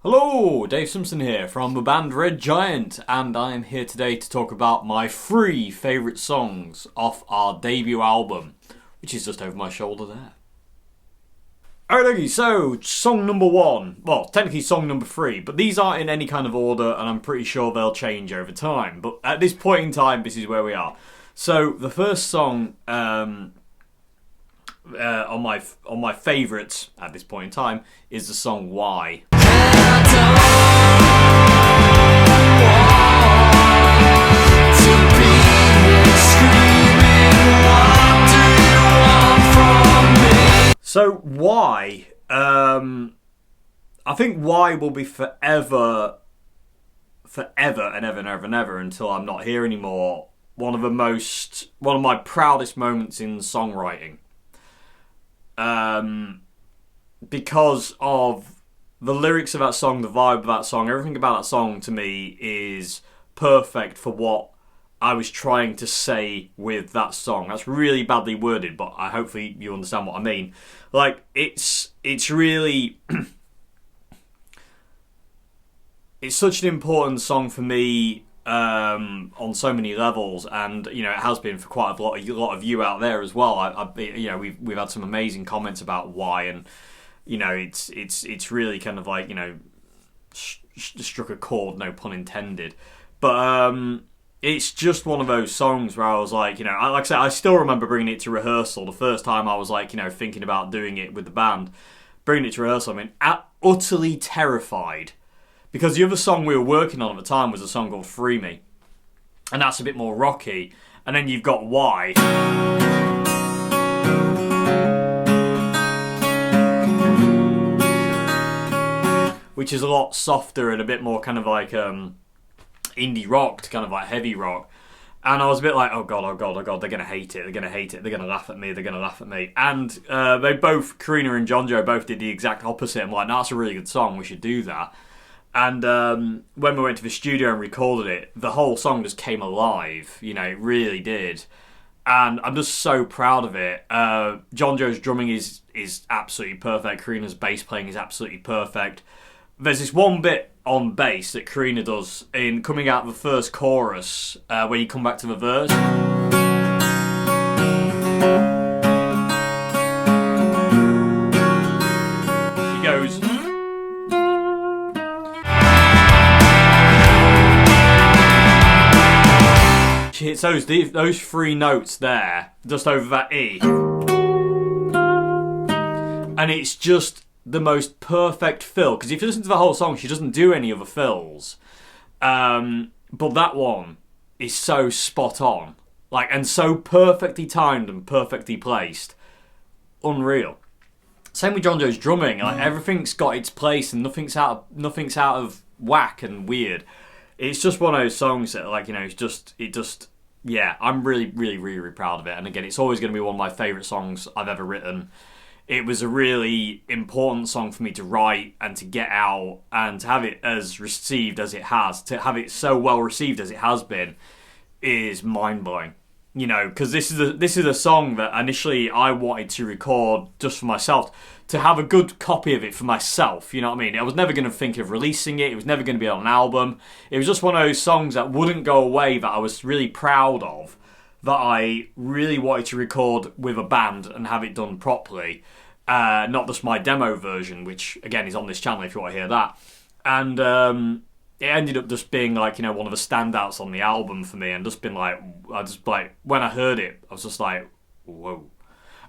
Hello, Dave Simpson here from the band Red Giant, and I am here today to talk about my 3 favourite songs off our debut album, which is just over my shoulder there. Alright, okay, so song number 1, well, technically song number 3, but these aren't in any kind of order, and I'm pretty sure they'll change over time, but at this point in time, this is where we are. So, the first song on my favourites at this point in time is the song Why. So Why, I think Why will be forever and ever until I'm not here anymore. One of my proudest moments in songwriting. Because of the lyrics of that song, the vibe of that song, everything about that song to me is perfect for what I was trying to say with that song. That's really badly worded, but hopefully you understand what I mean. Like, it's really it's such an important song for me on so many levels, and it has been for quite a lot of you out there as well. We've had some amazing comments about Why, and it's really kind of like struck a chord, no pun intended. But it's just one of those songs where I was like I said, I still remember bringing it to rehearsal. The first time I was like thinking about doing it with the band, bringing it to rehearsal. I mean, utterly terrified. Because the other song we were working on at the time was a song called Free Me. And that's a bit more rocky. And then you've got Why. Which is a lot softer and a bit more kind of like indie rock to kind of like heavy rock. And I was a bit like, oh god, they're going to hate it, they're going to laugh at me. And they both, Karina and John Joe, both did the exact opposite. I'm like, no, that's a really good song, we should do that. And when we went to the studio and recorded it, the whole song just came alive. It really did. And I'm just so proud of it. John Joe's drumming is absolutely perfect. Karina's bass playing is absolutely perfect. There's this one bit on bass that Karina does in coming out of the first chorus, when you come back to the verse. She goes... She hits those 3 notes there, just over that E. And it's just the most perfect fill. Because if you listen to the whole song, she doesn't do any other fills. But that one is so spot on. And so perfectly timed and perfectly placed. Unreal. Same with John Joe's drumming. Everything's got its place and nothing's out of whack and weird. It's just one of those songs that, I'm really, really, really, really proud of it. And again, it's always going to be one of my favourite songs I've ever written. It was a really important song for me to write and to get out, and to have it as received as it has, to have it so well received as it has been, is mind-blowing. Because this is a song that initially I wanted to record just for myself, to have a good copy of it for myself, you know what I mean? I was never going to think of releasing it, it was never going to be on an album. It was just one of those songs that wouldn't go away, that I was really proud of, that I really wanted to record with a band and have it done properly. Not just my demo version, which again is on this channel if you want to hear that. And it ended up just being one of the standouts on the album for me, and just been when I heard it, I was just like, whoa.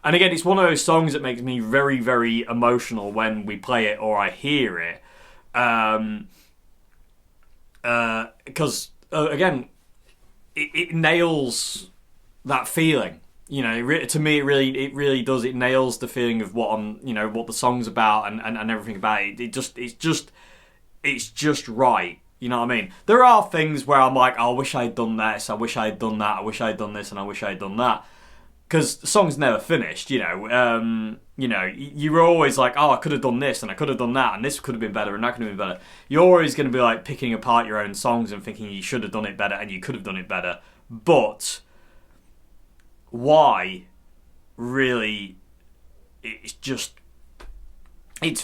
And again, it's one of those songs that makes me very, very emotional when we play it or I hear it. Because, again, it nails that feeling. To me, it really does. It nails the feeling of what what the song's about and everything about it. It's just right. You know what I mean? There are things where I'm like, oh, I wish I'd done this, I wish I'd done that, I wish I'd done this, and I wish I'd done that. Because the song's never finished, you were always like, oh, I could have done this, and I could have done that, and this could have been better, and that could have been better. You're always going to be picking apart your own songs and thinking you should have done it better, and you could have done it better. But Why really, it's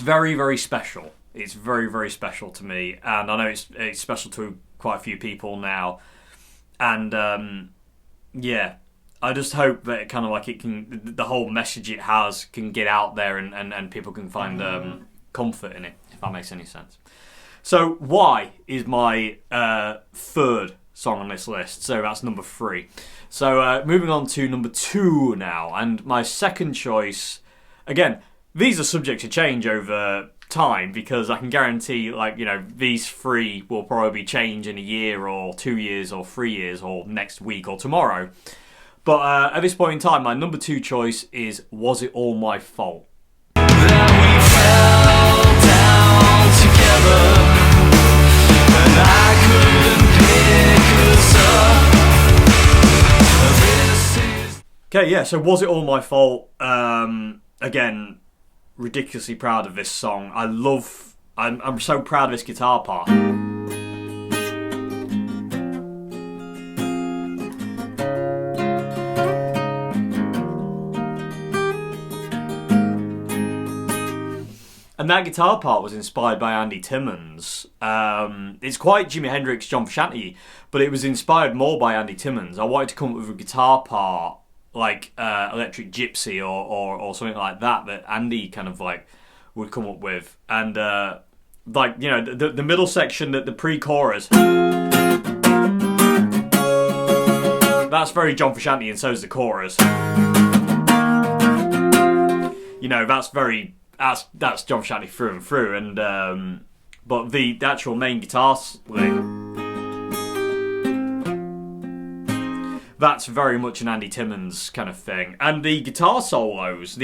very, very special. It's very, very special to me, and I know it's special to quite a few people now. And yeah, I just hope that it kind of like it can, the whole message it has can get out there, and people can find comfort in it, if that makes any sense. So Why is my third song on this list, so that's number 3. So moving on to number 2 now, and my second choice, again, these are subject to change over time, because I can guarantee, like, you know, these 3 will probably change in a year or 2 years or 3 years or next week or tomorrow. But at this point in time, my number 2 choice is Was It All My Fault? Then we fell down together, and I couldn't pick us up. Okay, yeah, so Was It All My Fault? Again, ridiculously proud of this song. I'm so proud of this guitar part. And that guitar part was inspired by Andy Timmons. It's quite Jimi Hendrix, John Frusciante, but it was inspired more by Andy Timmons. I wanted to come up with a guitar part like Electric Gypsy or something like that Andy kind of like would come up with. And like, you know, the middle section, the pre-chorus, that's very John Frusciante, and so is the chorus. You know, that's John Frusciante through and through, and but the actual main guitar lick, that's very much an Andy Timmons kind of thing. And the guitar solos,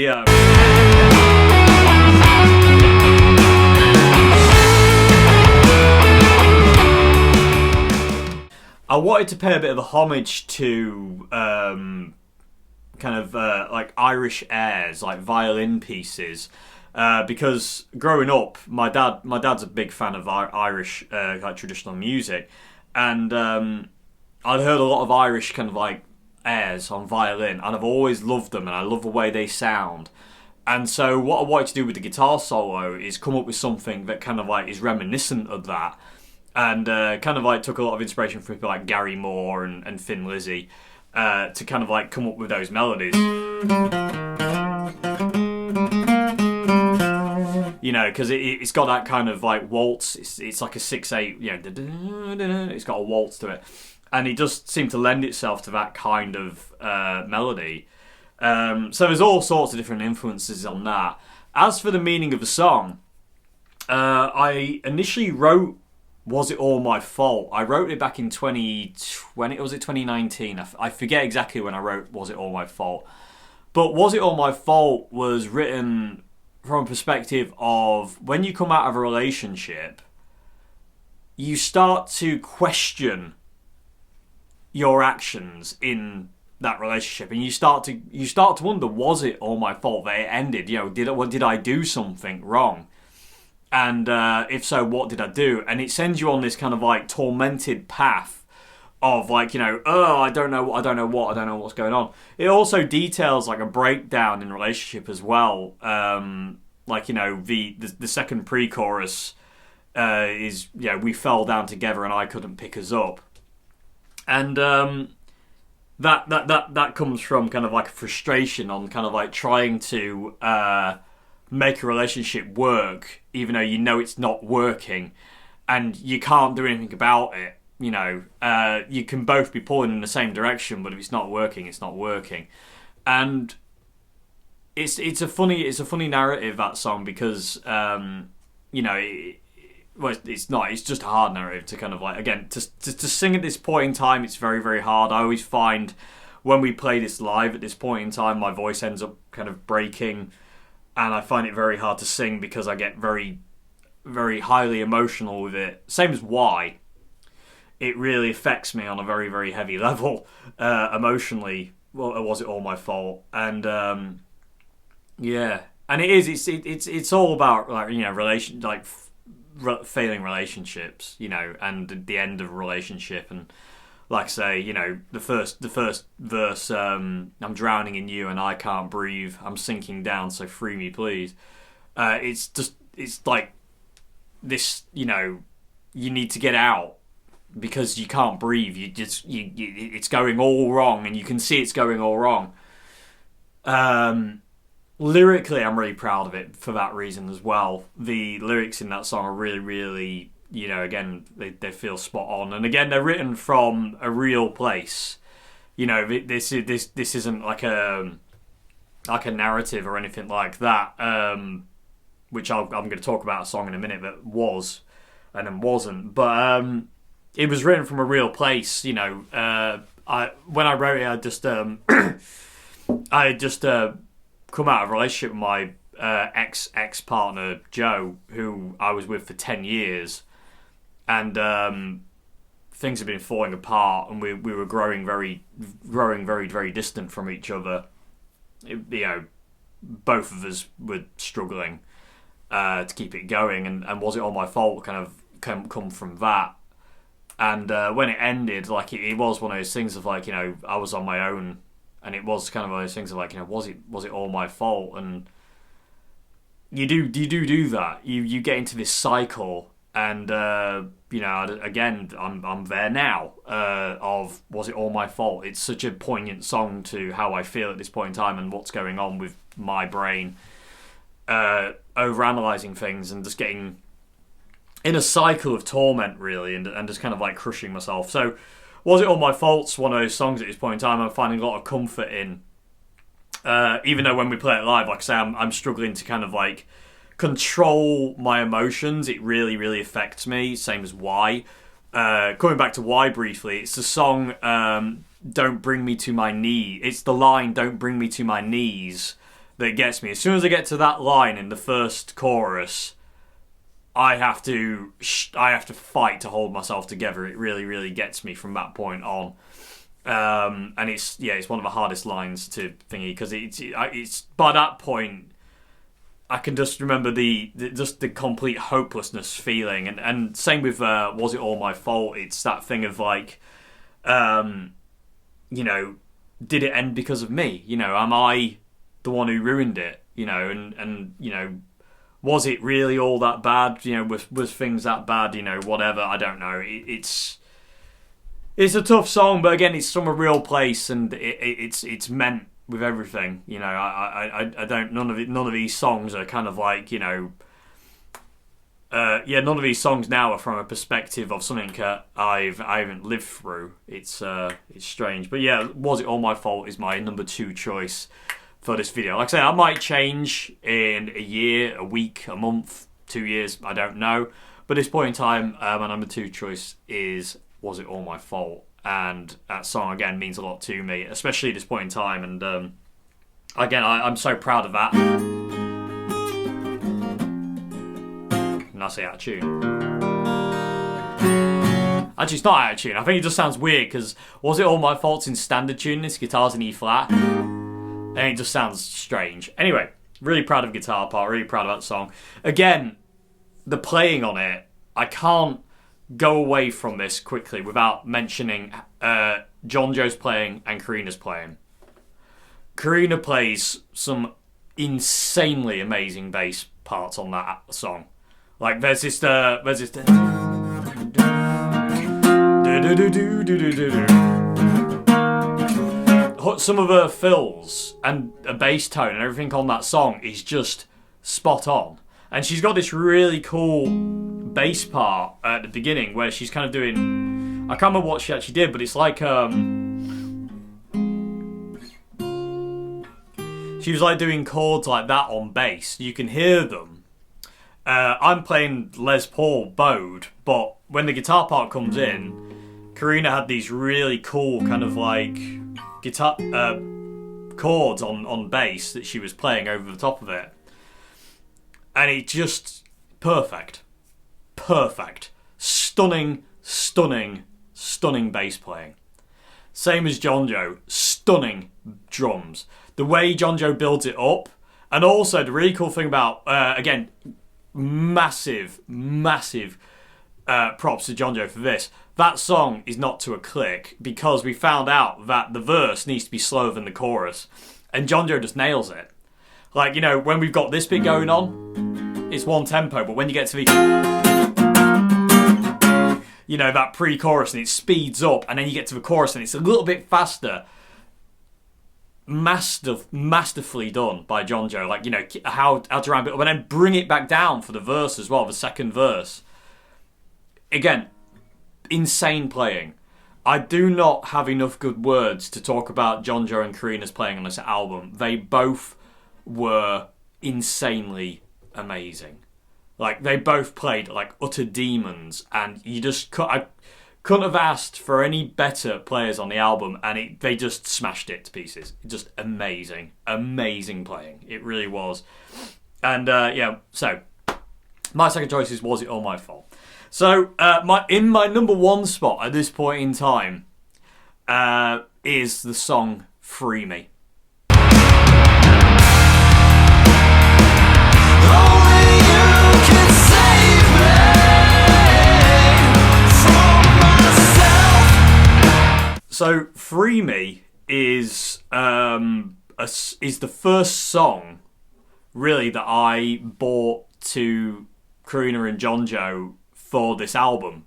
I wanted to pay a bit of a homage to kind of like Irish airs, like violin pieces. Because growing up, my dad's a big fan of Irish like traditional music, and I'd heard a lot of Irish kind of like airs on violin, and I've always loved them, and I love the way they sound. And so what I wanted to do with the guitar solo is come up with something that kind of like is reminiscent of that, and kind of like took a lot of inspiration from people like Gary Moore and Thin Lizzy to kind of like come up with those melodies. You know, because it's got that kind of like waltz. It's like a 6/8. You know, it's got a waltz to it, and it just seemed to lend itself to that kind of melody. So there's all sorts of different influences on that. As for the meaning of the song, I initially wrote Was It All My Fault? I wrote it back in 2020, or was it 2019? I forget exactly when I wrote Was It All My Fault. But Was It All My Fault was written from a perspective of when you come out of a relationship, you start to question your actions in that relationship, and you start to wonder, was it all my fault that it ended? You know, did I do something wrong? And if so, what did I do? And it sends you on this kind of like tormented path of like, you know, I don't know what's going on. It also details like a breakdown in relationship as well. Like, you know, the second pre-chorus is, you know, we fell down together and I couldn't pick us up, and that comes from kind of like a frustration on kind of like trying to make a relationship work, even though you know it's not working, and you can't do anything about it. You know, you can both be pulling in the same direction, but if it's not working, it's not working. And it's a funny narrative, that song, because you know, it's not. It's just a hard narrative to kind of like, again, to sing at this point in time. It's very, very hard. I always find when we play this live at this point in time, my voice ends up kind of breaking, and I find it very hard to sing because I get very, very highly emotional with it. Same as Why. It really affects me on a very, very heavy level emotionally. Well, Was It All My Fault? And yeah, and it is. It's all about, like, you know, failing relationships, you know, and the end of a relationship. And like I say, you know, the first verse, I'm drowning in you and I can't breathe. I'm sinking down, so free me, please. It's like this, you need to get out because you can't breathe. It's going all wrong, and you can see it's going all wrong. Lyrically, I'm really proud of it for that reason as well. The lyrics in that song are really, really, again, they feel spot on. And again, they're written from a real place. This isn't like a narrative or anything like that, which I'm going to talk about a song in a minute that was and then wasn't. But it was written from a real place. When I wrote it, I just come out of a relationship with my ex partner Joe, who I was with for 10 years, and things have been falling apart, and we were growing very, very distant from each other. Both of us were struggling to keep it going, and was it all my fault? Kind of come from that. And when it ended, like it was one of those things of like, I was on my own. And it was kind of one of those things of like, was it all my fault? And you do that. You get into this cycle, and again, I'm there now. Of was it all my fault? It's such a poignant song to how I feel at this point in time and what's going on with my brain, overanalyzing things and just getting in a cycle of torment, really, and just kind of like crushing myself. So. Was It All My Fault's one of those songs at this point in time I'm finding a lot of comfort in. Even though when we play it live, like I say, I'm struggling to kind of like control my emotions. It really, really affects me. Same as Why. Coming back to Why briefly, it's the song Don't Bring Me to My Knee. It's the line Don't Bring Me to My Knees that gets me. As soon as I get to that line in the first chorus, I have to fight to hold myself together. It really, really gets me from that point on, and it's one of the hardest lines to thingy because it's by that point I can just remember the complete hopelessness feeling, and same with Was It All My Fault? It's that thing of like, did it end because of me? Am I the one who ruined it? And was it really all that bad? Was things that bad? Whatever. I don't know. It's a tough song, but again, it's from a real place, and it's meant with everything. I don't. None of these songs are kind of like none of these songs now are from a perspective of something I haven't lived through. It's strange, but yeah, Was It All My Fault is my number 2 choice for this video. Like I say, I might change in a year, a week, a month, 2 years, I don't know. But at this point in time, my number 2 choice is Was It All My Fault? And that song, again, means a lot to me, especially at this point in time. And again, I'm so proud of that. And that's it, out of tune. Actually, it's not out of tune. I think it just sounds weird, because Was It All My Fault's in standard tune, this guitar's in E flat. And it just sounds strange. Anyway, really proud of the guitar part, really proud of that song. Again, the playing on it, I can't go away from this quickly without mentioning John Joe's playing and Karina's playing. Karina plays some insanely amazing bass parts on that song. Like there's this some of her fills and a bass tone and everything on that song is just spot on. And she's got this really cool bass part at the beginning where she's kind of doing, I can't remember what she actually did, but it's like she was like doing chords like that on bass. You can hear them. I'm playing Les Paul bowed, but when the guitar part comes in, Karina had these really cool kind of like guitar chords on bass that she was playing over the top of it, and it just perfect, stunning bass playing. Same as John Joe, stunning drums. The way John Joe builds it up, and also the really cool thing about again, massive props to John Joe for this. That song is not to a click because we found out that the verse needs to be slower than the chorus, and John Joe just nails it. Like, when we've got this bit going on, it's one tempo, but when you get to the know, that pre-chorus, and it speeds up, and then you get to the chorus, and it's a little bit faster. Masterfully done by John Joe. Like, you know, how to ramp it up, and then bring it back down for the verse as well, the second verse. Again, insane playing. I do not have enough good words to talk about John Joe and Karina's playing on this album. They both were insanely amazing. Like, they both played like utter demons, and I couldn't have asked for any better players on the album, and they just smashed it to pieces. Just amazing playing. It really was. And so my second choice is Was It All My Fault? So my number one spot at this point in time is the song Free Me. So Free Me is the first song really that I bought to Karina and John Joe for this album.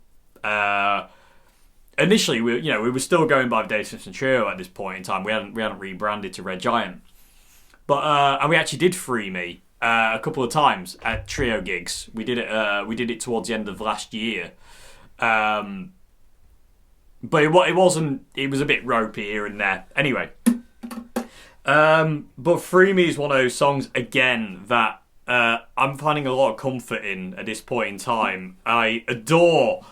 Initially, we were still going by the Dave Simpson Trio at this point in time. We hadn't rebranded to Red Giant, but and we actually did Free Me a couple of times at trio gigs. We did it towards the end of last year. But it wasn't. It was a bit ropey here and there. Anyway, but Free Me is one of those songs again that I'm finding a lot of comfort in at this point in time. I adore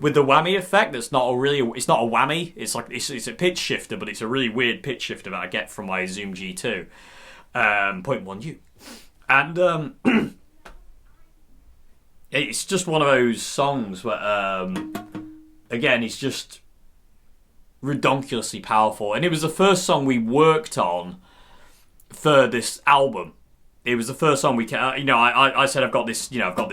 with the whammy effect. It's not a whammy. It's like it's a pitch shifter, but it's a really weird pitch shifter that I get from my Zoom G2 0.1U, and it's just one of those songs where, again, it's just redonkulously powerful. And it was the first song we worked on for this album. It was the first song I said I've got this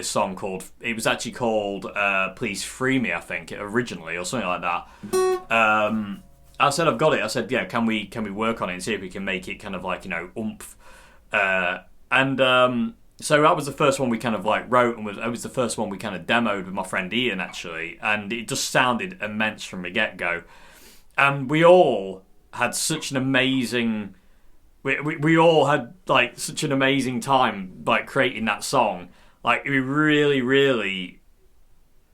song called, it was actually called Please Free Me, I think, originally, or something like that. I said I've got it. I said, yeah, can we work on it and see if we can make it kind of like, oomph. So that was the first one we kind of like wrote, and it was the first one we kind of demoed with my friend Ian, actually, and it just sounded immense from the get-go. And we all had such an amazing... We all had like such an amazing time like creating that song. Like, we really...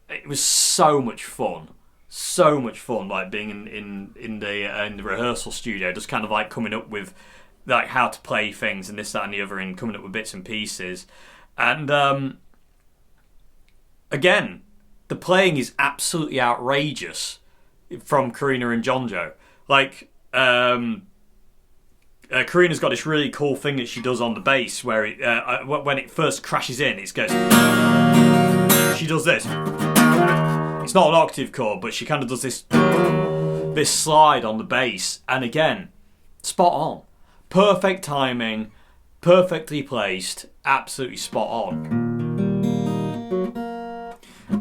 It was so much fun. So much fun, like being in the rehearsal studio, just kind of like coming up with like how to play things and this, that, and the other, and coming up with bits and pieces. And again, the playing is absolutely outrageous from Karina and John Joe. Like, Karina's got this really cool thing that she does on the bass where when it first crashes in, it goes... She does this. It's not an octave chord, but she kind of does this slide on the bass, and again, spot on. Perfect timing, perfectly placed, absolutely spot on.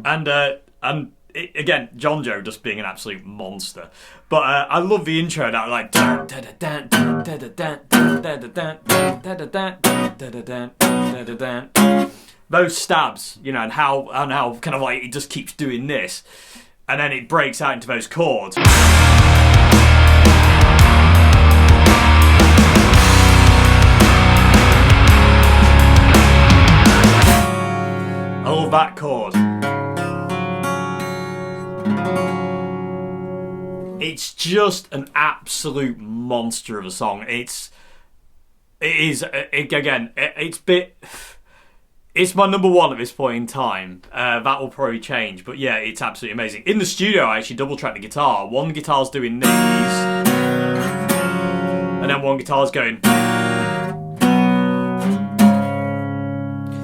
And again, John Joe just being an absolute monster. But I love the intro that like those stabs, and how kind of like it just keeps doing this, and then it breaks out into those chords. I love that chord. It's just an absolute monster of a song. It's my number one at this point in time. That will probably change, but yeah, it's absolutely amazing. In the studio, I actually double tracked the guitar. One guitar's doing these, and then one guitar's going.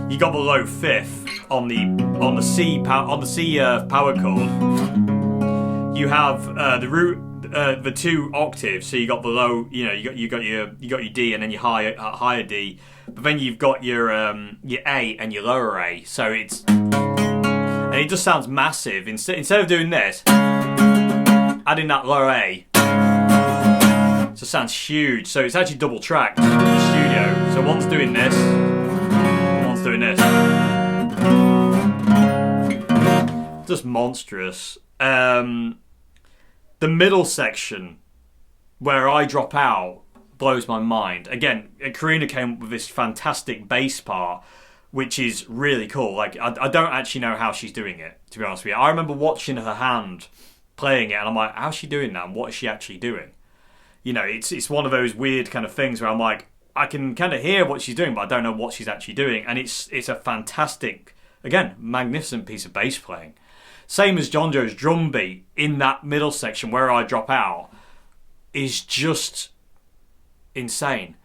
You got the low fifth on the C power chord. You have the two octaves, so you got the low, you got your D and then your higher D, but then you've got your A and your lower A. So and it just sounds massive. Instead of doing this, adding that lower A, so it sounds huge. So it's actually double tracked in the studio. So one's doing this, and one's doing this. just monstrous. The middle section where I drop out blows my mind. Again, Karina came up with this fantastic bass part, which is really cool. Like, I don't actually know how she's doing it, to be honest with you. I remember watching her hand playing it, and I'm like, how's she doing that? And what is she actually doing? You know, it's one of those weird kind of things where I'm like, I can kind of hear what she's doing, but I don't know what she's actually doing. And it's a fantastic, again, magnificent piece of bass playing. Same as John Joe's drum beat in that middle section where I drop out is just insane.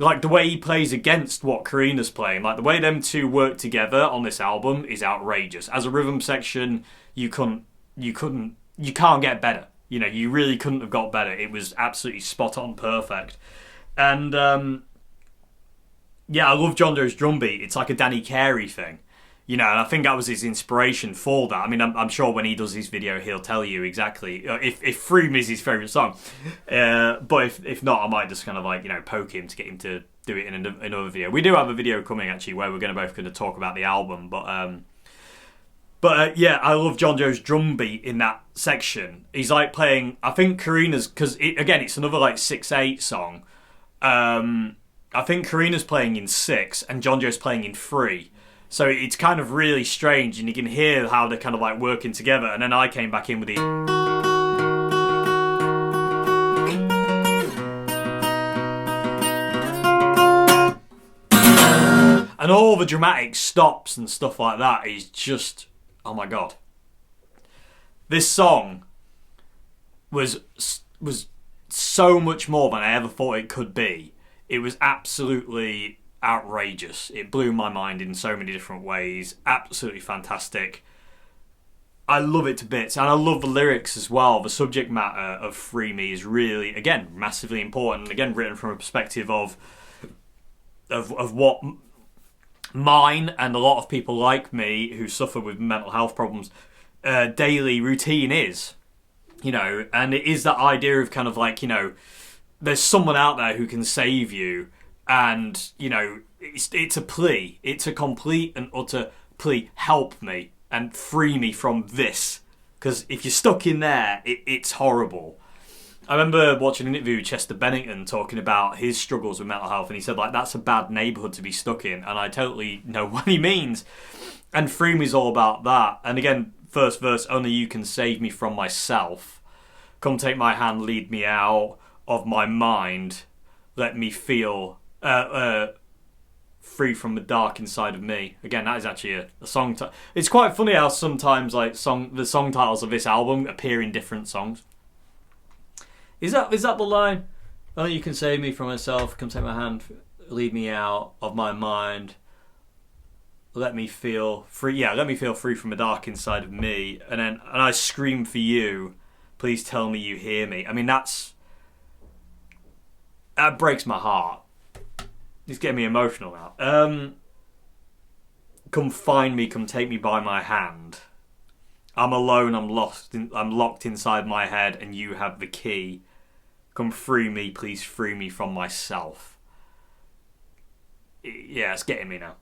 Like, the way he plays against what Karina's playing, like the way them two work together on this album is outrageous. As a rhythm section, you can't get better. You know, you really couldn't have got better. It was absolutely spot on, perfect. And yeah, I love John Doe's drum beat. It's like a Danny Carey thing. You know, and I think that was his inspiration for that. I mean, I'm sure when he does his video, he'll tell you exactly if Free Me is his favourite song. But if not, I might just kind of like, you know, poke him to get him to do it in another video. We do have a video coming actually where we're both going to talk about the album. But yeah, I love John Joe's drum beat in that section. He's like playing, I think Karina's, because again, it's another like 6/8 song. I think Karina's playing in 6 and John Joe's playing in 3. So it's kind of really strange, and you can hear how they're kind of like working together. And then I came back in with the... And all the dramatic stops and stuff like that is just... Oh my God. This song was so much more than I ever thought it could be. It was absolutely... outrageous. It blew my mind in so many different ways. Absolutely fantastic. I love it to bits, and I love the lyrics as well. The subject matter of Free Me is really, again, massively important. Again, written from a perspective of what mine and a lot of people like me who suffer with mental health problems daily routine is. You know, and it is that idea of kind of like, you know, there's someone out there who can save you. And, you know, it's a plea. It's a complete and utter plea. Help me and free me from this. Because if you're stuck in there, it's horrible. I remember watching an interview with Chester Bennington talking about his struggles with mental health. And he said, like, that's a bad neighbourhood to be stuck in. And I totally know what he means. And Free Me's all about that. And again, first verse, only you can save me from myself. Come take my hand, lead me out of my mind. Let me feel... free from the dark inside of me. Again, that is actually a song. It's quite funny how sometimes like the song titles of this album appear in different songs. Is that the line? Oh, you can save me from myself. Come take my hand, lead me out of my mind. Let me feel free. Yeah, let me feel free from the dark inside of me. And I scream for you. Please tell me you hear me. I mean, that breaks my heart. It's getting me emotional now. Come find me, come take me by my hand. I'm alone, I'm lost, I'm locked inside my head, and you have the key. Come free me, please free me from myself. Yeah, it's getting me now.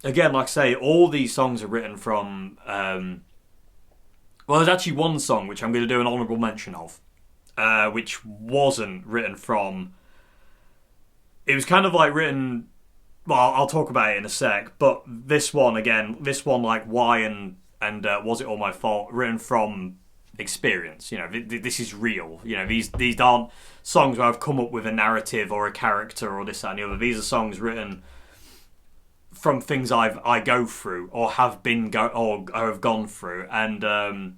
Again, like I say, all these songs are written from... well, there's actually one song which I'm going to do an honourable mention of. Which wasn't written from... It was kind of like written... Well, I'll talk about it in a sec. But this one, like Why and Was It All My Fault, written from experience. You know, this is real. You know, these aren't songs where I've come up with a narrative or a character or this, that and the other. These are songs written from things I go through or have gone through. And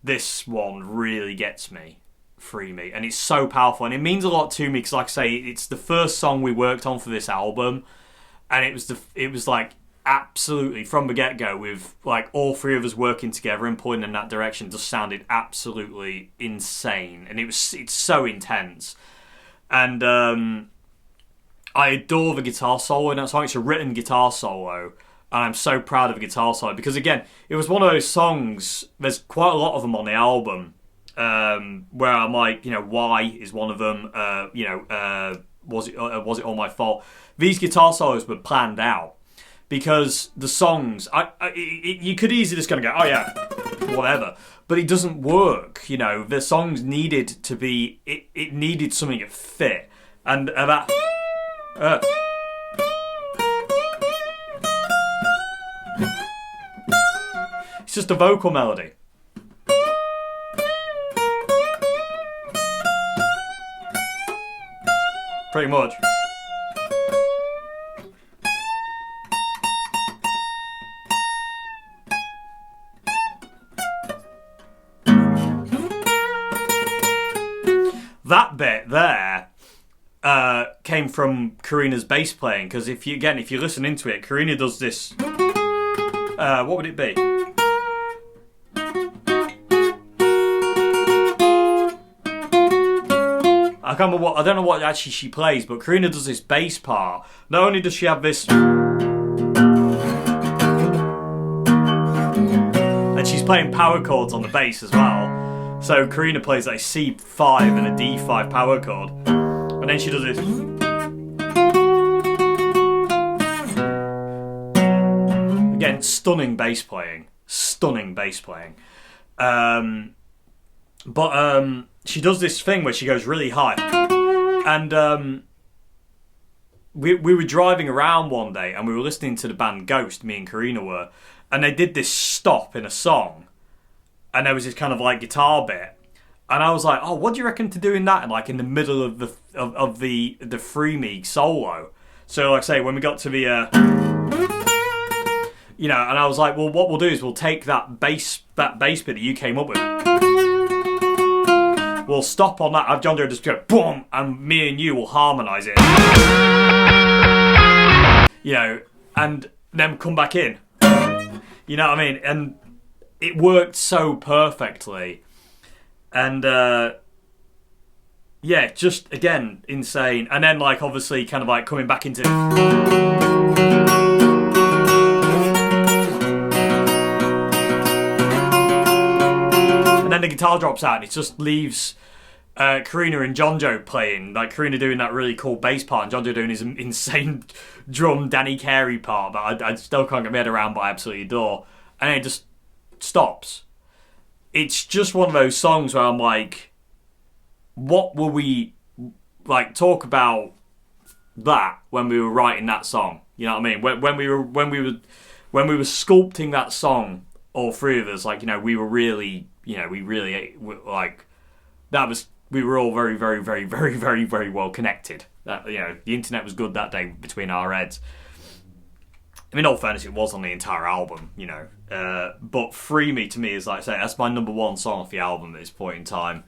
this one really gets me. Free Me, and it's so powerful, and it means a lot to me because, like I say, it's the first song we worked on for this album, and it was like absolutely from the get-go with like all three of us working together and pulling in that direction just sounded absolutely insane, and it's so intense, and I adore the guitar solo in that song. It's a written guitar solo, and I'm so proud of the guitar solo because again, it was one of those songs. There's quite a lot of them on the album. where I'm like, why is one of them? Was it all my fault? These guitar solos were planned out because the songs, you could easily just kind of go, oh yeah, whatever, but it doesn't work. The songs needed to be, it needed something that fit, and that. It's just a vocal melody. Pretty much. That bit there came from Karina's bass playing, because if you listen into it, Karina does this. What would it be? I don't know what actually she plays, but Karina does this bass part. Not only does she have this, and she's playing power chords on the bass as well. So Karina plays like a C5 and a D5 power chord, and then she does this. Again, stunning bass playing. But she does this thing where she goes really high. And we were driving around one day and we were listening to the band Ghost, me and Karina were, and they did this stop in a song. And there was this kind of like guitar bit. And I was like, oh, what do you reckon to doing that? And like in the middle of the Free Me solo. So like I say, when we got to the and I was like, well, what we'll do is we'll take that bass bit that you came up with. We'll stop on that. I've John Joe just go boom, and me and you will harmonise it. And then come back in. You know what I mean? And it worked so perfectly. And just again, insane. And then like obviously kind of like coming back into and then the guitar drops out and it just leaves Karina and John Joe playing, like Karina doing that really cool bass part and John Joe doing his insane drum Danny Carey part that I still can't get my head around, but I absolutely adore. And it just stops. It's just one of those songs where I'm like, what were we like talk about that when we were writing that song? You know what I mean? When we were sculpting that song, all three of us, like, we were really, we really like that was. We were all very, very, very, very, very, very well connected. That the internet was good that day between our heads. I mean, in all fairness, it was on the entire album, but Free Me to me is, like I say, that's my number one song off the album at this point in time.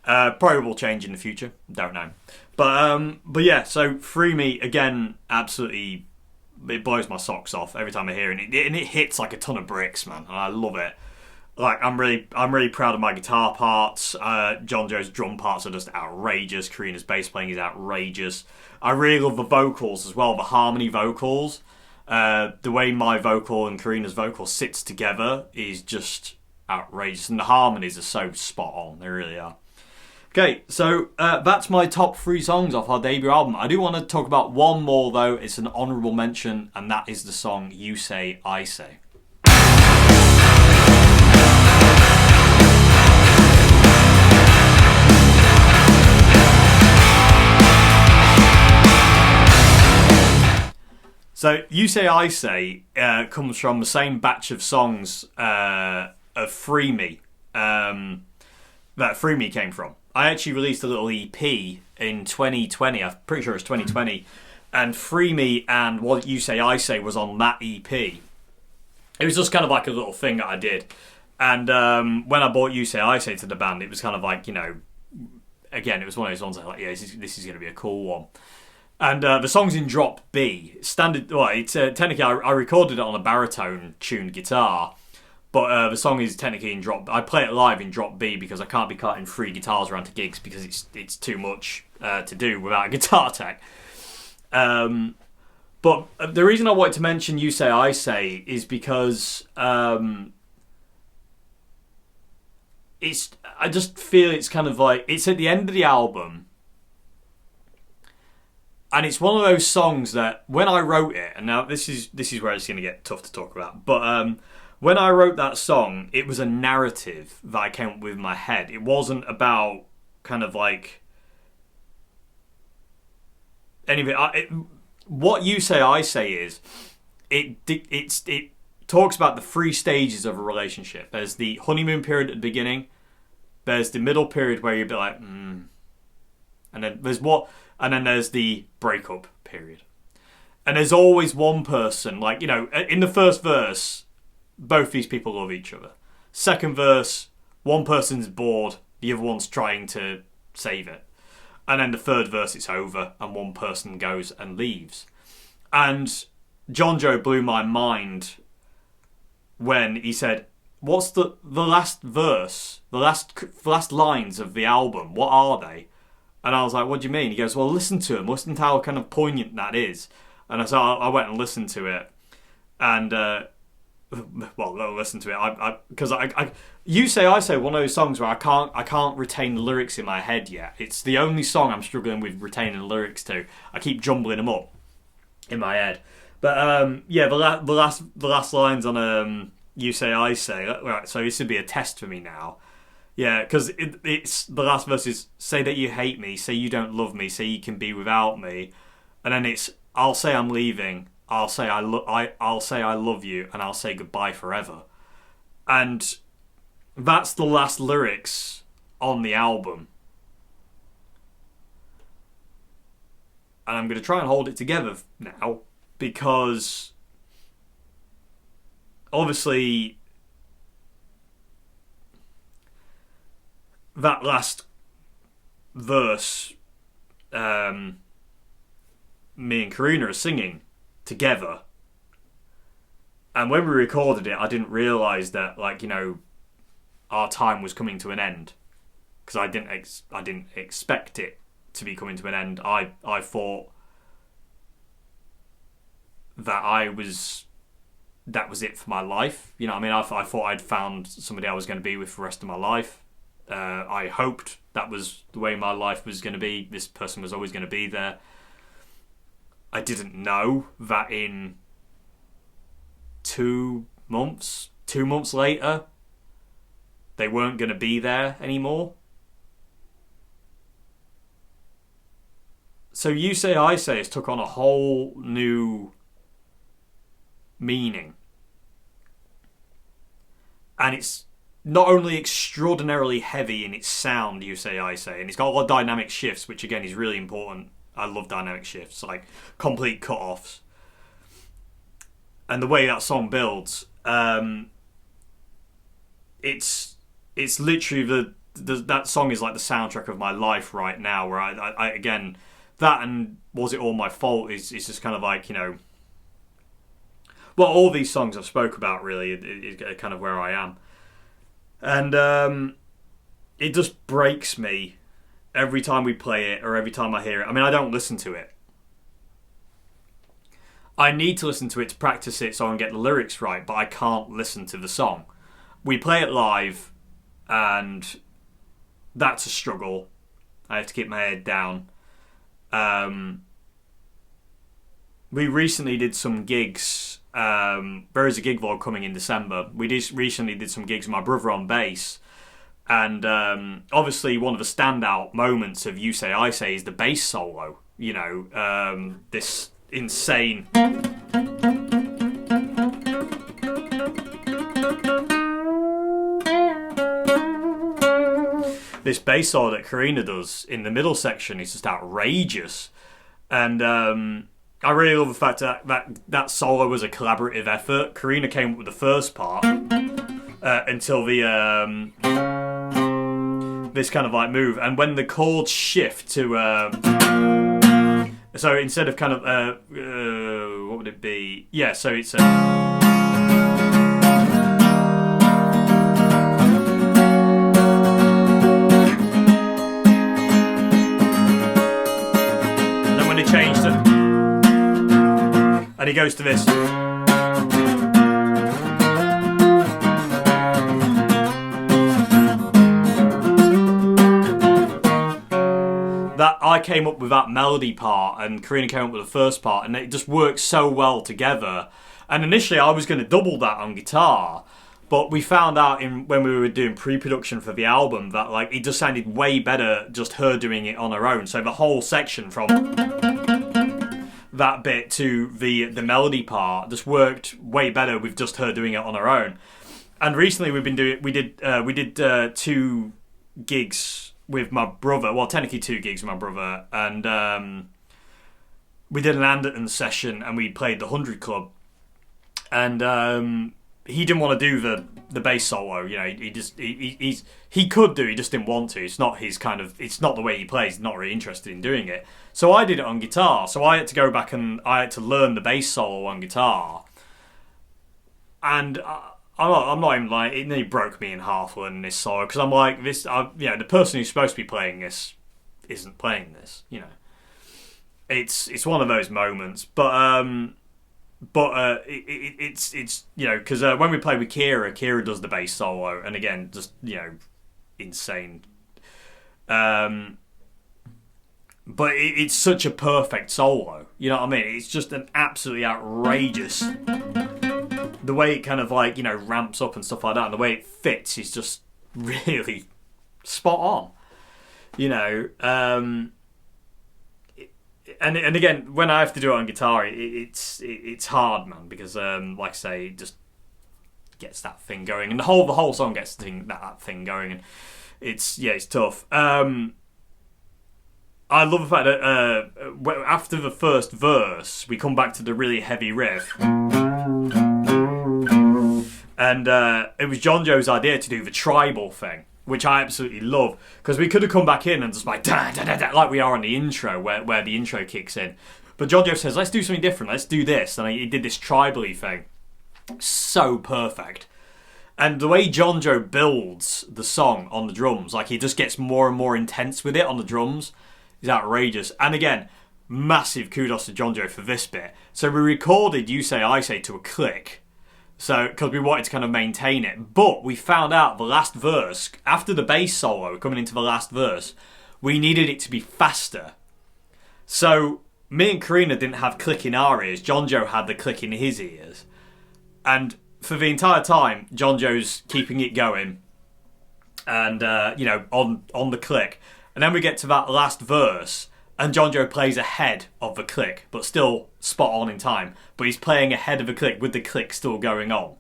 Probably will change in the future, don't know. But yeah, so Free Me again, absolutely, it blows my socks off every time I hear it, and it hits like a ton of bricks, man. And I love it. Like I'm really proud of my guitar parts. John Joe's drum parts are just outrageous. Karina's bass playing is outrageous. I really love the vocals as well, the harmony vocals. The way my vocal and Karina's vocal sits together is just outrageous, and the harmonies are so spot on. They really are. Okay, so that's my top 3 songs off our debut album. I do want to talk about one more though. It's an honourable mention, and that is the song You Say, I Say. So, You Say, I Say comes from the same batch of songs of Free Me that Free Me came from. I actually released a little EP in 2020, I'm pretty sure it's 2020, and Free Me and What You Say, I Say was on that EP. It was just kind of like a little thing that I did. And when I bought You Say, I Say to the band, it was kind of like, again, it was one of those ones I was like, yeah, this is going to be a cool one. And the song's in drop B. Standard. Well, it's technically I recorded it on a baritone tuned guitar, but the song is technically in drop. I play it live in drop B because I can't be carting 3 guitars around to gigs because it's too much to do without a guitar tech. But the reason I wanted to mention You Say, I Say is because I just feel it's kind of like, it's at the end of the album, and it's one of those songs that when I wrote it, and now this is where it's going to get tough to talk about, but when I wrote that song, it was a narrative that I came up with in my head. It wasn't about kind of like anything. What You Say, I Say is, it talks about the 3 stages of a relationship. There's the honeymoon period at the beginning. There's the middle period where you'd be like, and then there's the breakup period. And there's always one person, like, in the first verse, both these people love each other. Second verse, one person's bored, the other one's trying to save it. And then the third verse, it's over, and one person goes and leaves. And John Joe blew my mind when he said, what's the last verse, the last lines of the album, what are they? And I was like, what do you mean? He goes, well, listen to them. Listen to how kind of poignant that is. And so I went and listened to it. And, listen to it. Because You Say, I Say, one of those songs where I can't retain the lyrics in my head yet. It's the only song I'm struggling with retaining the lyrics to. I keep jumbling them up in my head. But, the last lines on You Say, I Say. Right, so this would be a test for me now. Yeah, because it's the last verse is, say that you hate me, say you don't love me, say you can be without me. And then it's, I'll say I'm leaving, I'll say I'll say I love you, and I'll say goodbye forever. And that's the last lyrics on the album. And I'm going to try and hold it together now, because obviously that last verse, me and Karina are singing together, and when we recorded it, I didn't realise that, our time was coming to an end, because I didn't expect it to be coming to an end. I thought that that was it for my life. I thought I'd found somebody I was going to be with for the rest of my life. I hoped that was the way my life was going to be. This person was always going to be there. I didn't know that in 2 months later, they weren't going to be there anymore. So You Say, I Say has took on a whole new meaning. And it's not only extraordinarily heavy in its sound, You Say, I Say, and it's got a lot of dynamic shifts, which again is really important. I love dynamic shifts, like complete cut-offs. And the way that song builds, it's literally that song is like the soundtrack of my life right now, where I again, that and Was It All My Fault is just kind of like, all these songs I've spoke about really is kind of where I am. And it just breaks me every time we play it or every time I hear it. I mean, I don't listen to it. I need to listen to it to practice it so I can get the lyrics right, but I can't listen to the song. We play it live, and that's a struggle. I have to keep my head down. We recently did some gigs. There is a gig vlog coming in December. We recently did some gigs with my brother on bass. And obviously one of the standout moments of You Say, I Say is the bass solo. This insane... This bass solo that Karina does in the middle section is just outrageous. And I really love the fact that solo was a collaborative effort. Karina came up with the first part until the... this kind of like move, and when the chords shift to so instead of kind of what would it be? Yeah, so it's and then when they changed it, and he goes to this. I came up with that melody part and Karina came up with the first part, and it just worked so well together. And initially I was going to double that on guitar, but we found out when we were doing pre-production for the album that like it just sounded way better just her doing it on her own. So the whole section from that bit to the melody part just worked way better with just her doing it on her own. And recently we did 2 gigs with my brother. Well, technically 2 gigs with my brother, and we did an Anderton session and we played the 100 Club. And he didn't want to do the bass solo. You know, he could do. He just didn't want to. It's not his kind of. It's not the way he plays. He's not really interested in doing it. So I did it on guitar. So I had to go back and I had to learn the bass solo on guitar. And I'm not even like it nearly broke me in half learning this solo because I'm like this. The person who's supposed to be playing this isn't playing this. You know, it's one of those moments, but. It's you know, because when we play with Kira does the bass solo, and again, just, you know, insane. But it's such a perfect solo, you know what I mean? It's just an absolutely outrageous. The way it kind of like, you know, ramps up and stuff like that, and the way it fits is just really spot on, you know. And again, when I have to do it on guitar, it's hard, man, because like I say, it just gets that thing going, and the whole song gets that thing going, and it's tough. I love the fact that after the first verse, we come back to the really heavy riff, and it was John Joe's idea to do the tribal thing, which I absolutely love, because we could have come back in and just like da, da, da, da, like we are on the intro, where the intro kicks in. But John Joe says, let's do something different, let's do this, and he did this tribally thing. So perfect. And the way John Joe builds the song on the drums, like he just gets more and more intense with it on the drums, is outrageous. And again, massive kudos to John Joe for this bit. So we recorded You Say I Say to a click, so because we wanted to kind of maintain it, but we found out the last verse, after the bass solo coming into the last verse, we needed it to be faster. So me and Karina didn't have click in our ears, John Joe had the click in his ears, and for the entire time John Joe's keeping it going, and you know, on the click, and then we get to that last verse and John Joe plays ahead of the click, but still spot on in time. But he's playing ahead of the click with the click still going on.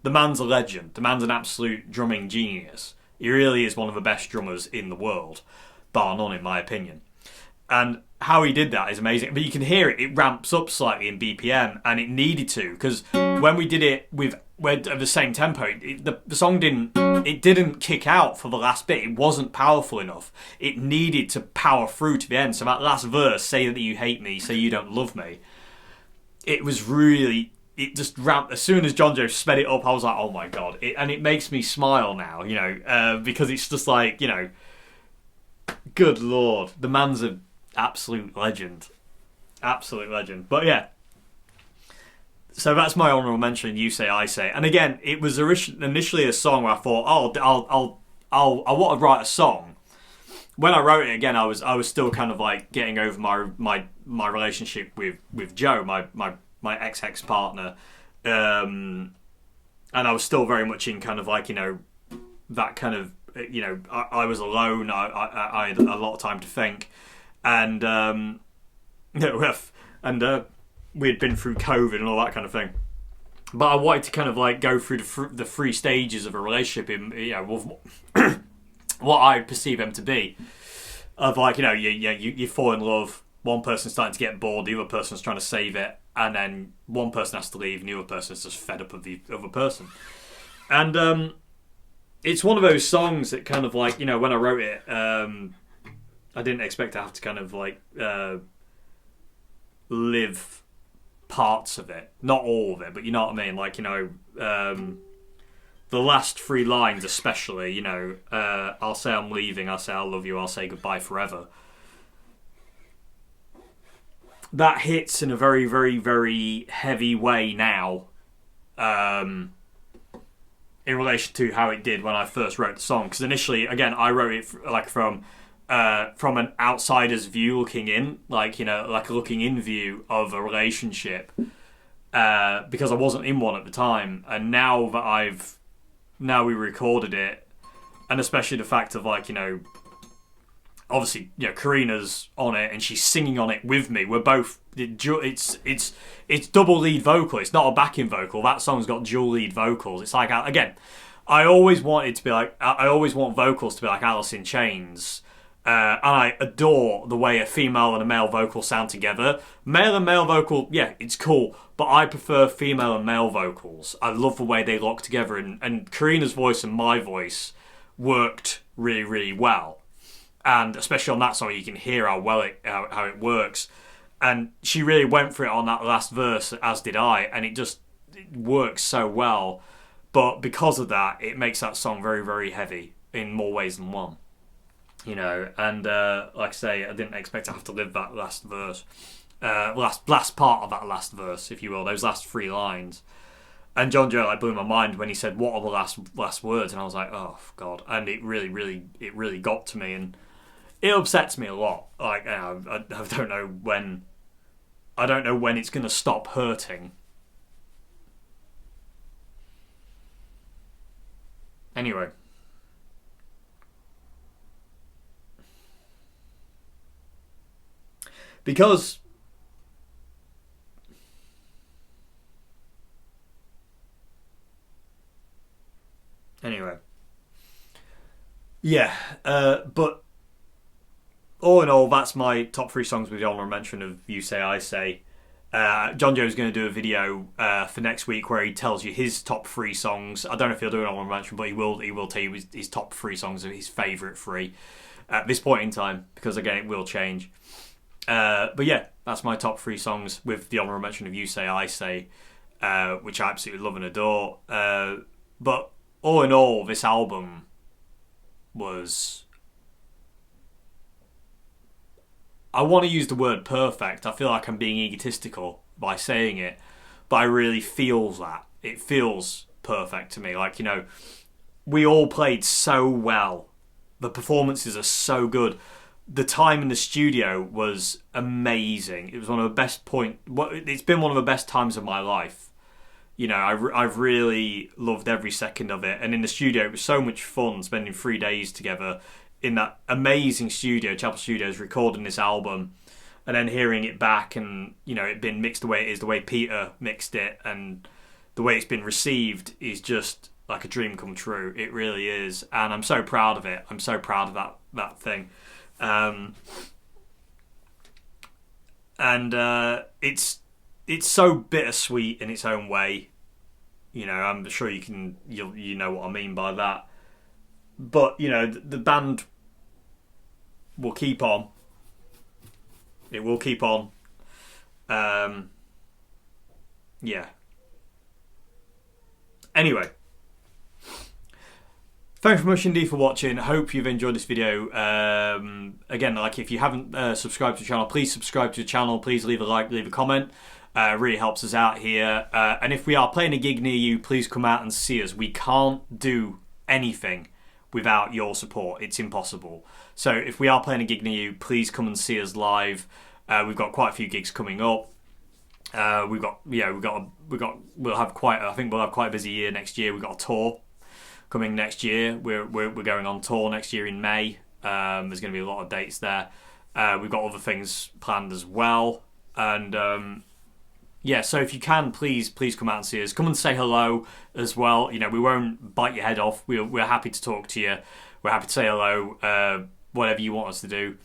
The man's a legend. The man's an absolute drumming genius. He really is one of the best drummers in the world, bar none in my opinion. And how he did that is amazing. But you can hear it ramps up slightly in BPM, and it needed to, because when we did it at the same tempo, the song didn't kick out for the last bit. It wasn't powerful enough. It needed to power through to the end. So that last verse, say that you hate me, say you don't love me, it was really, it just ramped. As soon as John Joe sped it up, I was like, oh my god. And it makes me smile now, you know, because it's just like, you know, good lord, the man's an absolute legend. Absolute legend. But yeah, so that's my honourable mention, You Say I Say. And again, it was initially a song where I thought, oh, I want to write a song. When I wrote it again, I was still kind of like getting over my relationship with Joe, my ex partner, and I was still very much in kind of like, you know, that kind of, you know, I was alone. I had a lot of time to think, and we had been through COVID and all that kind of thing. But I wanted to kind of like go through the 3 stages of a relationship in, you know, what I perceive them to be. Of like, you know, you fall in love, one person's starting to get bored, the other person's trying to save it, and then one person has to leave and the other person's just fed up of the other person. And it's one of those songs that kind of like, you know, when I wrote it, I didn't expect to have to kind of like live parts of it, not all of it, but you know what I mean, like, you know, the last 3 lines especially, you know, I'll say I'm leaving, I'll say I love you, I'll say goodbye forever. That hits in a very, very, very heavy way now, in relation to how it did when I first wrote the song. Because initially, again, I wrote it like from from an outsider's view looking in, like, you know, like a looking in view of a relationship, because I wasn't in one at the time, and now we recorded it, and especially the fact of, like, you know, obviously, you know, Karina's on it and she's singing on it with me. We're both, it's double lead vocal. It's not a backing vocal. That song's got dual lead vocals. It's like, again, I always wanted to be like, I always want vocals to be like Alice in Chains. And I adore the way a female and a male vocal sound together. Male and male vocal, yeah, it's cool, but I prefer female and male vocals. I love the way they lock together, and Karina's voice and my voice worked really, really well. And especially on that song, you can hear how well how it works. And she really went for it on that last verse, as did I, and it works so well. But because of that, it makes that song very, very heavy in more ways than one. You know, and like I say, I didn't expect to have to live that last verse, last part of that last verse, if you will, those last 3 lines. And John Joe, like, blew my mind when he said, "What are the last words?" And I was like, "Oh God!" And it really got to me, and it upsets me a lot. Like, I don't know when it's gonna stop hurting. Anyway. Because anyway, yeah, but all in all, that's my top 3 songs with the honourable mention of You Say I Say. John Joe's going to do a video for next week where he tells you his top 3 songs. I don't know if he'll do an honourable mention, but he will tell you his top 3 songs of his favourite 3 at this point in time, because again, it will change. But yeah, that's my top 3 songs with the honourable mention of You Say I Say, which I absolutely love and adore. But all in all, this album was... I want to use the word perfect. I feel like I'm being egotistical by saying it, but I really feel that. It feels perfect to me. Like, you know, we all played so well. The performances are so good. The time in the studio was amazing. It was one of the best it's been one of the best times of my life. You know, I've really loved every second of it. And in the studio, it was so much fun spending 3 days together in that amazing studio, Chapel Studios, recording this album, and then hearing it back, and, you know, it been mixed the way it is, the way Peter mixed it, and the way it's been received is just like a dream come true. It really is, and I'm so proud of it. I'm so proud of that thing. It's so bittersweet in its own way. You know, I'm sure you know what I mean by that. But, you know, the band will keep on. It will keep on. Yeah. Anyway. Thanks very much indeed for watching. I hope you've enjoyed this video. Again, like, if you haven't subscribed to the channel, please subscribe to the channel. Please leave a like, leave a comment. It really helps us out here. And if we are playing a gig near you, please come out and see us. We can't do anything without your support. It's impossible. So if we are playing a gig near you, please come and see us live. We've got quite a few gigs coming up. We'll have quite a busy year next year. We've got a tour coming next year. We're going on tour next year in May. There's going to be a lot of dates there. We've got other things planned as well. And yeah, so if you can, please come out and see us. Come and say hello as well. You know, we won't bite your head off. We're happy to talk to you. We're happy to say hello. Whatever you want us to do.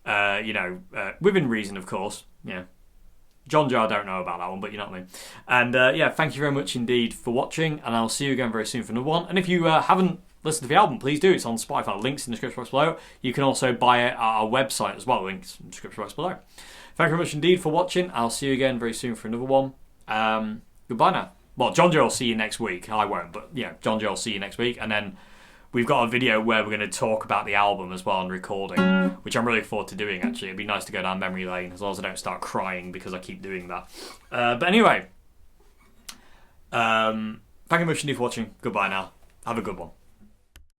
You know, within reason, of course. Yeah. John Joe, I don't know about that one, but you know what I mean. And yeah, thank you very much indeed for watching, and I'll see you again very soon for another one. And if you haven't listened to the album, please do. It's on Spotify. Links in the description box below. You can also buy it at our website as well. Links in the description box below. Thank you very much indeed for watching. I'll see you again very soon for another one. Goodbye now. Well, John Joe will see you next week. I won't, but yeah, John Joe will see you next week. And then we've got a video where we're going to talk about the album as well and recording, which I'm really looking forward to doing, actually. It'd be nice to go down memory lane, as long as I don't start crying because I keep doing that. But anyway, thank you very much indeed for watching. Goodbye now. Have a good one.